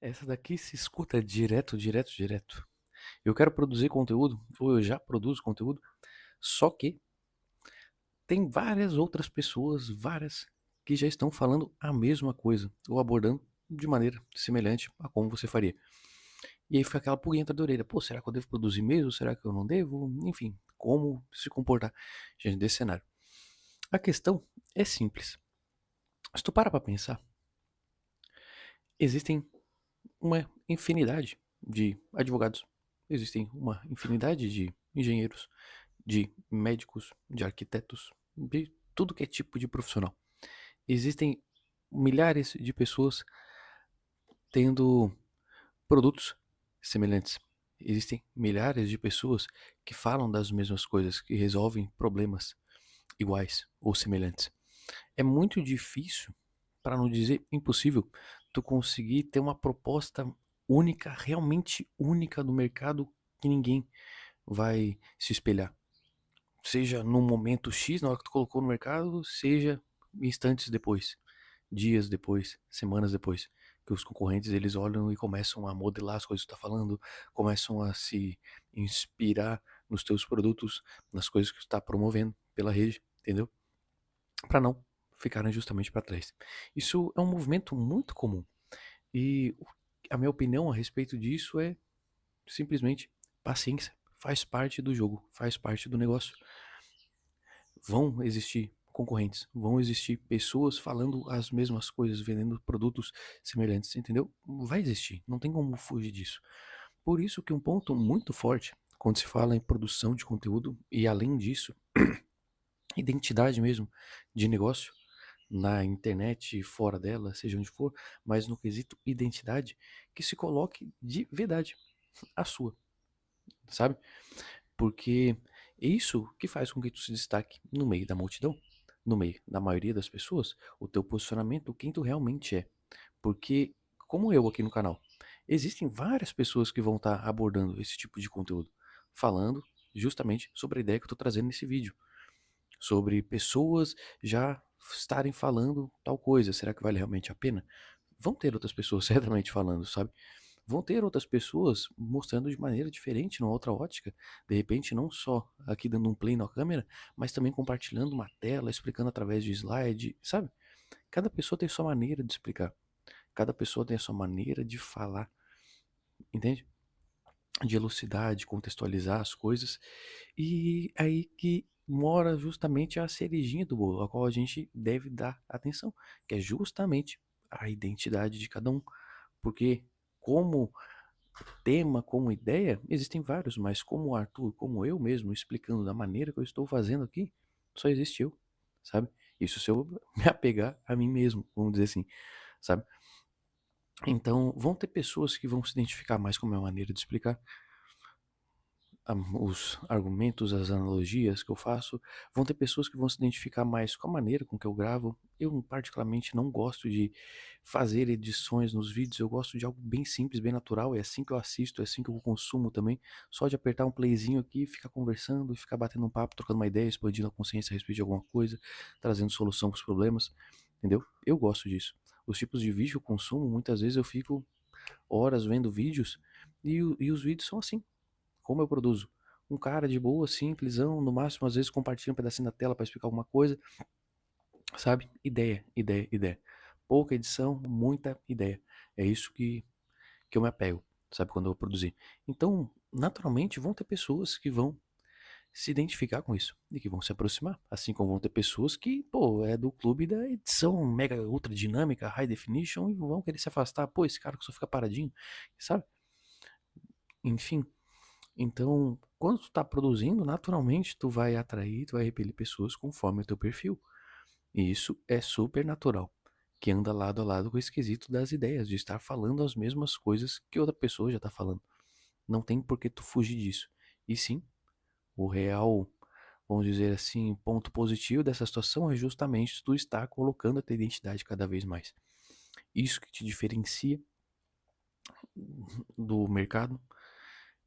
Essa daqui se escuta direto, direto, direto. Eu quero produzir conteúdo, ou eu já produzo conteúdo, só que tem várias outras pessoas, várias, que já estão falando a mesma coisa, ou abordando de maneira semelhante a como você faria. E aí fica aquela pulguinha atrás da orelha. Pô, será que eu devo produzir mesmo? Será que eu não devo? Enfim, como se comportar diante desse cenário. A questão é simples. Se tu para pra pensar, existem uma infinidade de advogados, existem uma infinidade de engenheiros, de médicos, de arquitetos, de tudo que é tipo de profissional. Existem milhares de pessoas tendo produtos semelhantes. Existem milhares de pessoas que falam das mesmas coisas, que resolvem problemas iguais ou semelhantes. É muito difícil, para não dizer impossível, tu conseguir ter uma proposta única, realmente única no mercado que ninguém vai se espelhar. Seja no momento X, na hora que tu colocou no mercado, seja instantes depois, dias depois, semanas depois, que os concorrentes eles olham e começam a modelar as coisas que tu tá falando, começam a se inspirar nos teus produtos, nas coisas que tu tá promovendo pela rede, entendeu? Para não ficarem justamente para trás. Isso é um movimento muito comum e a minha opinião a respeito disso é simplesmente paciência. Faz parte do jogo, faz parte do negócio. Vão existir concorrentes, vão existir pessoas falando as mesmas coisas, vendendo produtos semelhantes, entendeu? Vai existir, não tem como fugir disso. Por isso que um ponto muito forte quando se fala em produção de conteúdo e além disso, identidade mesmo de negócio na internet e fora dela, seja onde for, mas no quesito identidade, que se coloque de verdade a sua, sabe? Porque é isso que faz com que tu se destaque no meio da multidão, no meio da maioria das pessoas, o teu posicionamento, quem tu realmente é. Porque, como eu aqui no canal, existem várias pessoas que vão estar abordando esse tipo de conteúdo, falando justamente sobre a ideia que eu tô trazendo nesse vídeo, sobre pessoas já estarem falando tal coisa, será que vale realmente a pena? Vão ter outras pessoas certamente falando, sabe? Vão ter outras pessoas mostrando de maneira diferente, numa outra ótica. De repente, não só aqui dando um play na câmera, mas também compartilhando uma tela, explicando através de slide, sabe? Cada pessoa tem sua maneira de explicar. Cada pessoa tem a sua maneira de falar, entende? De elucidar, de contextualizar as coisas. E aí que mora justamente a cerejinha do bolo, a qual a gente deve dar atenção, que é justamente a identidade de cada um. Porque como tema, como ideia, existem vários, mas como o Arthur, como eu mesmo, explicando da maneira que eu estou fazendo aqui, só existe eu, sabe? Isso se eu me apegar a mim mesmo, vamos dizer assim, sabe? Então, vão ter pessoas que vão se identificar mais com a minha maneira de explicar, os argumentos, as analogias que eu faço, vão ter pessoas que vão se identificar mais com a maneira com que eu gravo. Eu, particularmente, não gosto de fazer edições nos vídeos, eu gosto de algo bem simples, bem natural. É assim que eu assisto, é assim que eu consumo também. Só de apertar um playzinho aqui, ficar conversando, ficar batendo um papo, trocando uma ideia, expandindo a consciência a respeito de alguma coisa, trazendo solução para os problemas, entendeu? Eu gosto disso. Os tipos de vídeo que eu consumo, muitas vezes eu fico horas vendo vídeos e os vídeos são assim. Como eu produzo? Um cara de boa, simplesão, no máximo às vezes compartilha um pedacinho da tela para explicar alguma coisa, sabe? Ideia, ideia, ideia. Pouca edição, muita ideia. É isso que eu me apego, sabe? Quando eu vou produzir. Então, naturalmente, vão ter pessoas que vão se identificar com isso e que vão se aproximar. Assim como vão ter pessoas que, pô, é do clube da edição mega ultra dinâmica, high definition e vão querer se afastar. Pô, esse cara que só fica paradinho, sabe? Enfim, então, quando tu tá produzindo, naturalmente tu vai atrair, tu vai repelir pessoas conforme o teu perfil. E isso é super natural, que anda lado a lado com o esquisito das ideias, de estar falando as mesmas coisas que outra pessoa já tá falando. Não tem por que tu fugir disso. E sim, o real, vamos dizer assim, ponto positivo dessa situação é justamente tu estar colocando a tua identidade cada vez mais. Isso que te diferencia do mercado.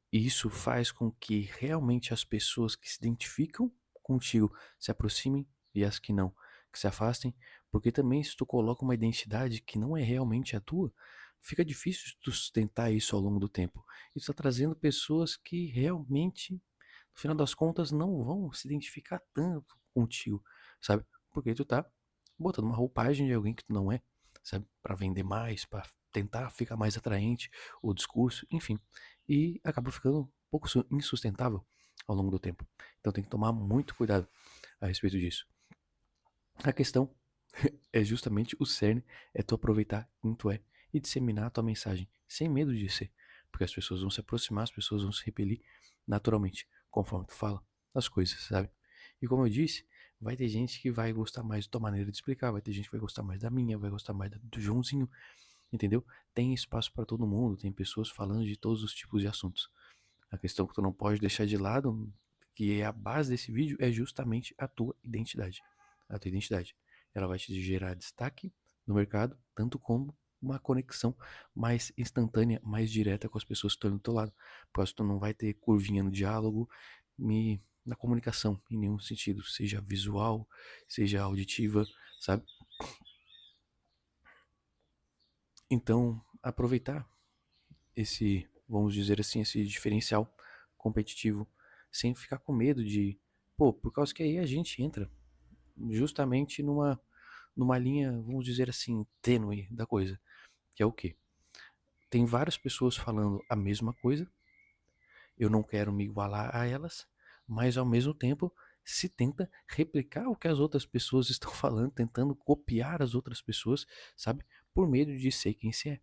E isso faz com que realmente as pessoas que se identificam contigo se aproximem e as que não, que se afastem, porque também se tu coloca uma identidade que não é realmente a tua, fica difícil de tu sustentar isso ao longo do tempo. Isso tá trazendo pessoas que realmente, no final das contas, não vão se identificar tanto contigo, sabe? Porque tu tá botando uma roupagem de alguém que tu não é, sabe? Pra vender mais, pra tentar ficar mais atraente o discurso, enfim. E acaba ficando um pouco insustentável ao longo do tempo. Então tem que tomar muito cuidado a respeito disso. A questão é justamente o cerne, é tu aproveitar quem tu é e disseminar a tua mensagem, sem medo de ser. Porque as pessoas vão se aproximar, as pessoas vão se repelir naturalmente, conforme tu fala as coisas, sabe? E como eu disse, vai ter gente que vai gostar mais da tua maneira de explicar, vai ter gente que vai gostar mais da minha, vai gostar mais do Joãozinho, entendeu? Tem espaço para todo mundo, tem pessoas falando de todos os tipos de assuntos. A questão que tu não pode deixar de lado, que é a base desse vídeo, é justamente a tua identidade. A tua identidade. Ela vai te gerar destaque no mercado, tanto como uma conexão mais instantânea, mais direta com as pessoas que estão do teu lado. Porque tu não vai ter curvinha no diálogo, na comunicação, em nenhum sentido, seja visual, seja auditiva, sabe? Então, aproveitar esse, vamos dizer assim, esse diferencial competitivo, sem ficar com medo de, pô, por causa que aí a gente entra justamente numa linha, vamos dizer assim, tênue da coisa, que é o quê? Tem várias pessoas falando a mesma coisa, eu não quero me igualar a elas, mas ao mesmo tempo se tenta replicar o que as outras pessoas estão falando, tentando copiar as outras pessoas, sabe? Por medo de ser quem se é.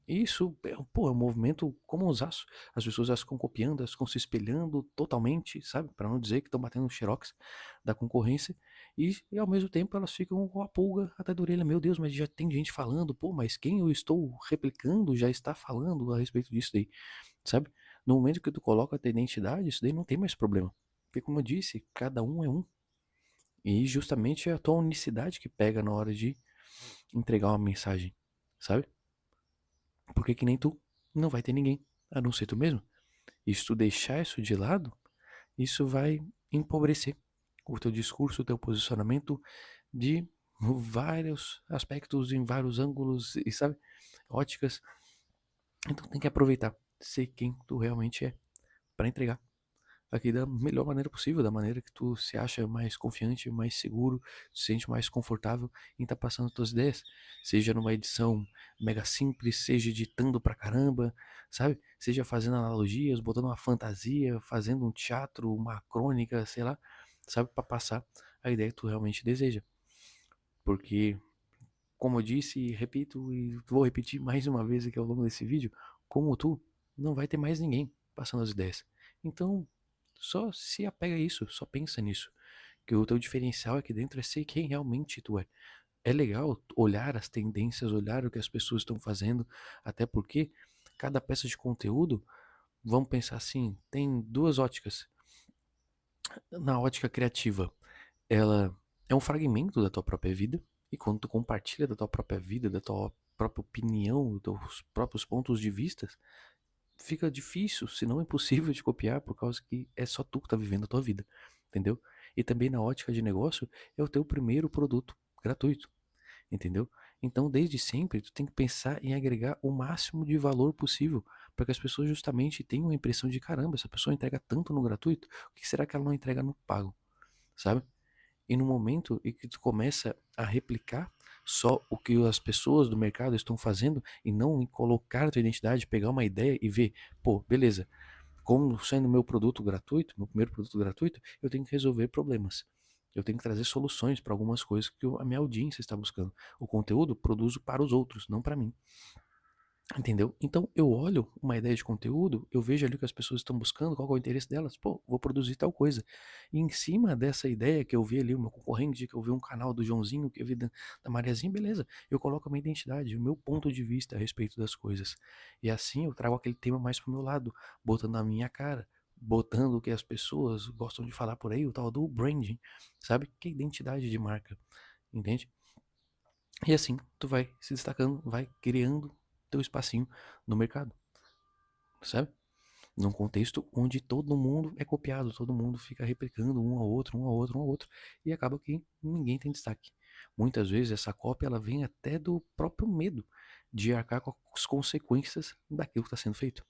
Isso, pô, é um movimento comunzaço. As pessoas elas ficam copiando, elas ficam se espelhando totalmente, sabe? Para não dizer que estão batendo xerox da concorrência. E ao mesmo tempo elas ficam com a pulga até da orelha. Meu Deus, mas já tem gente falando, pô, mas quem eu estou replicando já está falando a respeito disso daí, sabe? No momento que tu coloca a tua identidade, isso daí não tem mais problema. Porque como eu disse, cada um é um. E justamente é a tua unicidade que pega na hora de entregar uma mensagem, sabe? Porque que nem tu, não vai ter ninguém, a não ser tu mesmo. E se tu deixar isso de lado, isso vai empobrecer o teu discurso, o teu posicionamento de vários aspectos, em vários ângulos, e sabe, óticas. Então tem que aproveitar, ser quem tu realmente é, para entregar aqui da melhor maneira possível, da maneira que tu se acha mais confiante, mais seguro, se sente mais confortável em estar passando tuas ideias, seja numa edição mega simples, seja editando pra caramba, sabe? Seja fazendo analogias, botando uma fantasia, fazendo um teatro, uma crônica, sei lá, sabe? Pra passar a ideia que tu realmente deseja. Porque, como eu disse e repito, e vou repetir mais uma vez aqui ao longo desse vídeo, como tu, não vai ter mais ninguém passando as ideias. Então, só se apega a isso, só pensa nisso. Que o teu diferencial aqui dentro é ser quem realmente tu é. É legal olhar as tendências, olhar o que as pessoas estão fazendo, até porque cada peça de conteúdo, vamos pensar assim, tem duas óticas. Na ótica criativa, ela é um fragmento da tua própria vida, e quando tu compartilha da tua própria vida, da tua própria opinião, dos teus próprios pontos de vista, fica difícil, se não impossível de copiar, por causa que é só tu que tá vivendo a tua vida, entendeu? E também na ótica de negócio, é o teu primeiro produto gratuito, entendeu? Então, desde sempre, tu tem que pensar em agregar o máximo de valor possível, para que as pessoas justamente tenham a impressão de caramba, essa pessoa entrega tanto no gratuito, o que será que ela não entrega no pago, sabe? E no momento em que tu começa a replicar só o que as pessoas do mercado estão fazendo e não em colocar a tua identidade, pegar uma ideia e ver, pô, beleza, como sendo meu produto gratuito, meu primeiro produto gratuito, eu tenho que resolver problemas. Eu tenho que trazer soluções para algumas coisas que a minha audiência está buscando. O conteúdo produzo para os outros, não para mim. Entendeu? Então eu olho uma ideia de conteúdo, eu vejo ali o que as pessoas estão buscando, qual que é o interesse delas, pô, vou produzir tal coisa. E em cima dessa ideia que eu vi ali, o meu concorrente, que eu vi um canal do Joãozinho, que eu vi da Mariazinha, beleza, eu coloco a minha identidade, o meu ponto de vista a respeito das coisas. E assim eu trago aquele tema mais pro meu lado, botando a minha cara, botando o que as pessoas gostam de falar por aí, o tal do branding, sabe? Que é identidade de marca, entende? E assim, tu vai se destacando, vai criando teu espacinho no mercado, sabe? Num contexto onde todo mundo é copiado, todo mundo fica replicando um ao outro, um ao outro, um ao outro, e acaba que ninguém tem destaque. Muitas vezes essa cópia ela vem até do próprio medo de arcar com as consequências daquilo que está sendo feito.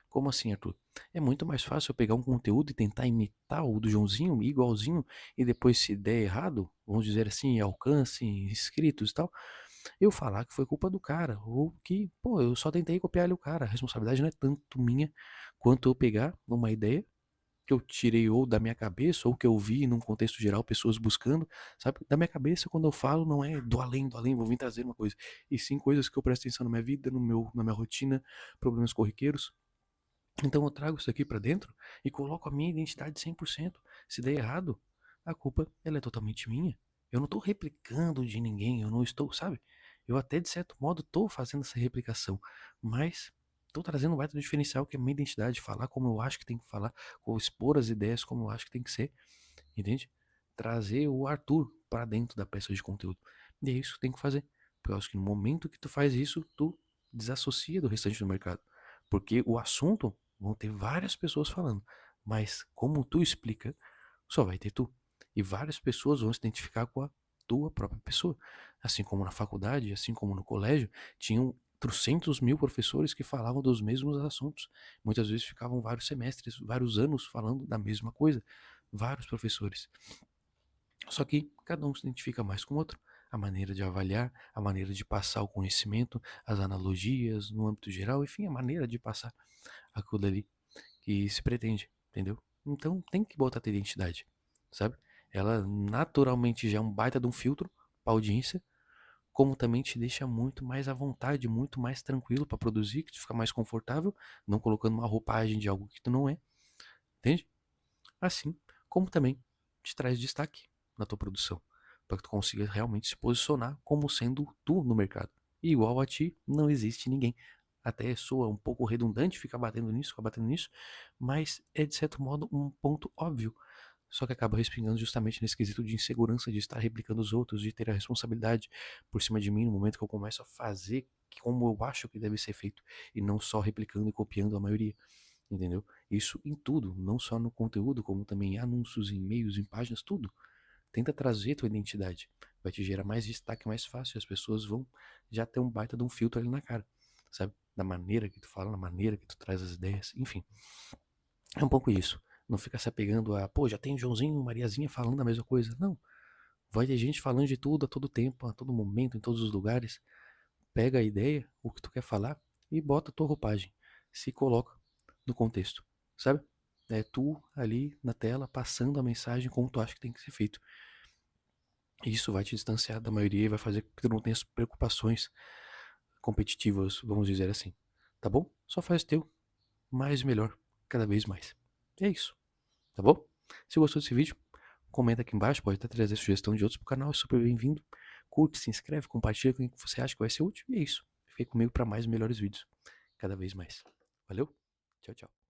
Como assim, Arthur? É muito mais fácil eu pegar um conteúdo e tentar imitar o do Joãozinho, igualzinho, e depois, se der errado, vamos dizer assim, alcance, inscritos e tal, eu falar que foi culpa do cara, ou que, pô, eu só tentei copiar ali o cara. A responsabilidade não é tanto minha quanto eu pegar uma ideia que eu tirei ou da minha cabeça, ou que eu vi num contexto geral, pessoas buscando, sabe? Da minha cabeça, quando eu falo, não é do além, vou vir trazer uma coisa, e sim coisas que eu presto atenção na minha vida, na minha rotina, problemas corriqueiros. Então eu trago isso aqui pra dentro e coloco a minha identidade 100%. Se der errado, a culpa ela é totalmente minha. Eu não tô replicando de ninguém, eu não estou, sabe? Eu até de certo modo tô fazendo essa replicação, mas tô trazendo um baita diferencial que é a minha identidade, falar como eu acho que tem que falar, ou expor as ideias como eu acho que tem que ser, entende? Trazer o Arthur pra dentro da peça de conteúdo. E é isso que tem que fazer. Porque eu acho que no momento que tu faz isso, tu desassocia do restante do mercado. Porque o assunto vão ter várias pessoas falando, mas como tu explica, só vai ter tu. E várias pessoas vão se identificar com a tua própria pessoa. Assim como na faculdade, assim como no colégio, tinham trocentos mil professores que falavam dos mesmos assuntos. Muitas vezes ficavam vários semestres, vários anos falando da mesma coisa. Vários professores. Só que cada um se identifica mais com o outro. A maneira de avaliar, a maneira de passar o conhecimento, as analogias no âmbito geral, enfim, a maneira de passar aquilo ali que se pretende, entendeu? Então tem que botar a tua identidade, sabe? Ela naturalmente já é um baita de um filtro pra audiência, como também te deixa muito mais à vontade, muito mais tranquilo pra produzir, que tu fica mais confortável, não colocando uma roupagem de algo que tu não é, entende? Assim como também te traz destaque na tua produção, para que tu consiga realmente se posicionar como sendo tu no mercado. E igual a ti, não existe ninguém. Até soa um pouco redundante ficar batendo nisso, mas é de certo modo um ponto óbvio. Só que acaba respingando justamente nesse quesito de insegurança de estar replicando os outros, de ter a responsabilidade por cima de mim no momento que eu começo a fazer como eu acho que deve ser feito, e não só replicando e copiando a maioria, entendeu? Isso em tudo, não só no conteúdo, como também em anúncios, em e-mails, em páginas, tudo. Tenta trazer tua identidade. Vai te gerar mais destaque mais fácil. As pessoas vão já ter um baita de um filtro ali na cara, sabe? Da maneira que tu fala, na maneira que tu traz as ideias, enfim. É um pouco isso. Não fica se apegando a, pô, já tem Joãozinho, Mariazinha falando a mesma coisa. Não. Vai ter gente falando de tudo a todo tempo, a todo momento, em todos os lugares. Pega a ideia, o que tu quer falar e bota a tua roupagem. Se coloca no contexto, sabe? É tu ali na tela passando a mensagem como tu acha que tem que ser feito. Isso vai te distanciar da maioria e vai fazer com que tu não tenha as preocupações competitivas, vamos dizer assim. Tá bom? Só faz o teu mais melhor, cada vez mais. É isso, tá bom? Se gostou desse vídeo, comenta aqui embaixo, pode até trazer sugestão de outros pro canal, é super bem-vindo. Curte, se inscreve, compartilha com quem você acha que vai ser útil. E é isso. Fique comigo para mais melhores vídeos, cada vez mais. Valeu? Tchau, tchau.